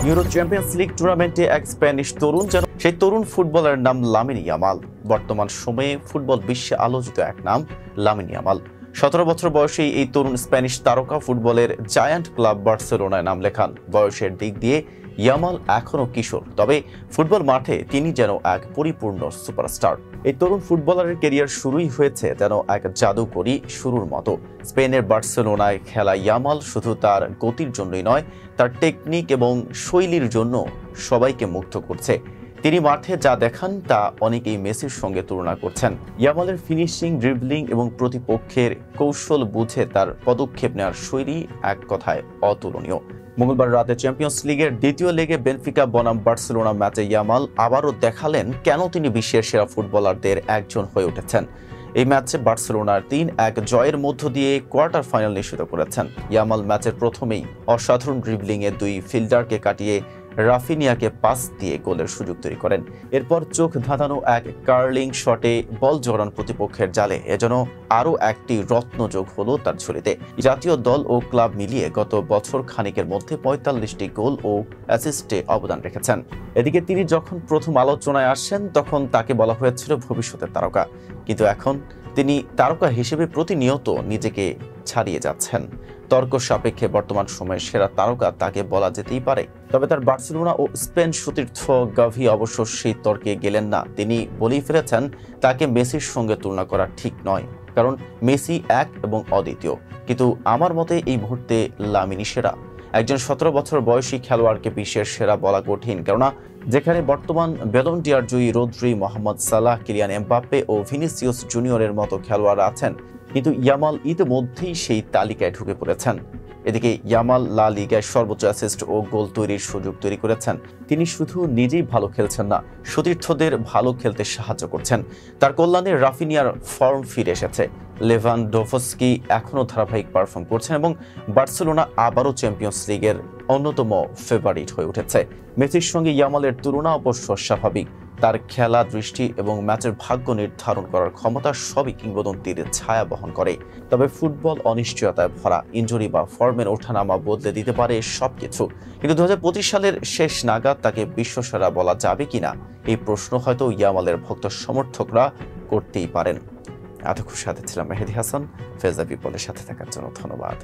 Euro champions league টুর্নামেন্টে এক Spanish তরুণ যেন সেই তরুণ ফুটবলারের নাম লামিন ইয়ামাল। বর্তমান সময়ে ফুটবল বিশ্বে আলোচিত এক নাম লামিন ইয়ামাল। 17 বছর বয়সেই এই তরুণ স্প্যানিশ তারকা ফুটবলের জায়ান্ট ক্লাব বার্সেলোনায় নাম লেখান। বয়সের দিক দিয়ে ইয়ামাল এখনও কিশোর, তবে ফুটবল মাঠে তিনি যেন এক পরিপূর্ণ সুপারস্টার। এই তরুণ ফুটবলারের ক্যারিয়ার শুরুই হয়েছে যেন এক জাদুকরী শুরুর মতো। স্পেনের বার্সেলোনায় খেলা ইয়ামাল শুধু তার গতির জন্যই নয়, তার টেকনিক এবং শৈলীর জন্য সবাইকে মুগ্ধ করছে। তিনি মাঠে যা দেখান তা অনেকেই মেসির সঙ্গে তুলনা করছেন। ইয়ামালের ফিনিশিং, ড্রিবলিং এবং প্রতিপক্ষের কৌশল বুঝে তার পদক্ষেপ নেওয়ার শৈলী এক কথায় অতুলনীয়। মঙ্গলবার রাতে চ্যাম্পিয়ন্স লিগের দ্বিতীয় লেগে বেনফিকা বনাম বার্সেলোনা ম্যাচে ইয়ামাল আবারও দেখালেন কেন তিনি বিশ্বের সেরা ফুটবলারদের একজন হয়ে উঠেছেন। এই ম্যাচে বার্সেলোনার 3-1 জয়ের মধ্য দিয়ে কোয়ার্টার ফাইনাল নিশ্চিত করেছেন। ইয়ামাল ম্যাচের প্রথমেই অসাধারণ ড্রিবলিংয়ে 2 ফিল্ডারকে কাটিয়ে রাফিনিয়াকে পাস দিয়ে গোলের সুযোগ তৈরি করেন। এরপর চোখ ধাঁধানো এক কার্লিং শটে বল জড়ান প্রতিপক্ষের জালে। এজন্য আরও একটি রত্ন যোগ হলো তার ঝুলিতে। জাতীয় দল ও ক্লাব মিলিয়ে গত বছর খানিকের মধ্যে 45টি গোল ও অ্যাসিস্টে অবদান রেখেছেন। এদিকে তিনি যখন প্রথম আলোচনায় আসেন তখন তাকে বলা হয়েছিল ভবিষ্যতের তারকা, কিন্তু এখন তিনি তারকা হিসেবে প্রতিনিয়ত নিজেকে ছাড়িয়ে যাচ্ছেন। তর্ক সাপেক্ষে বর্তমান সময়ে সেরা তারকা তাকে বলা যেতেই পারে, তবে তার বার্সেলোনা ও স্পেন সতীর্থ গাভি অবশ্য সেই তর্কে গেলেন না। তিনি বলেই ফেলেছেন তাকে মেসির সঙ্গে তুলনা করা ঠিক নয়, কারণ মেসি এক এবং অদ্বিতীয়, কিন্তু আমার মতে এই মুহূর্তে লামিনই সেরা। একজন 17 বছর বয়সী খেলোয়াড়কে বিশ্বের সেরা বলা কঠিন, কেননা যেখানে বর্তমান ব্যালন ডি'অর জয়ী রদ্রি, মোহাম্মদ সালাহ, কিলিয়ান এমবাপ্পে ও ভিনিসিয়াস জুনিয়রের মতো খেলোয়াড় আছেন, কিন্তু ইয়ামাল ইতিমধ্যেই সেই তালিকায় ঢুকে পড়েছেন। এদিকে ইয়ামাল লা লিগায় সর্বোচ্চ অ্যাসিস্ট ও গোল তৈরির সুযোগ তৈরি করেছেন। তিনি শুধু নিজেই ভালো খেলছেন না, সতীর্থদের ভালো খেলতে সাহায্য করছেন। তার কল্যাণে রাফিনিয়ার ফর্ম ফিরে এসেছে। লেভানডোভস্কি এখনও ধারাবাহিক পারফর্ম করছেন এবং বার্সেলোনা আবারও চ্যাম্পিয়ন্স লিগের অন্যতম ফেভারিট হয়ে উঠেছে। মেসির সঙ্গে ইয়ামালের তুলনা অবশ্য স্বাভাবিক। তার খেলা, দৃষ্টি এবং ম্যাচের ভাগ্য নির্ধারণ করার ক্ষমতা সবই কিংবদন্তির ছায়া বহন করে। তবে ফুটবল অনিশ্চয়তায় ভরা, ইনজুরি বা ফর্মের ওঠানামা বদলে দিতে পারে সবকিছু। কিন্তু 2025 সালের শেষ নাগাদ তাকে বিশ্বসেরা বলা যাবে কিনা, এই প্রশ্ন হয়তো ইয়ামালের ভক্ত সমর্থকরা করতেই পারেন। এতক্ষণ সাথে ছিলাম মেহেদী হাসান। ফেজা পিপলের সাথে থাকার জন্য ধন্যবাদ।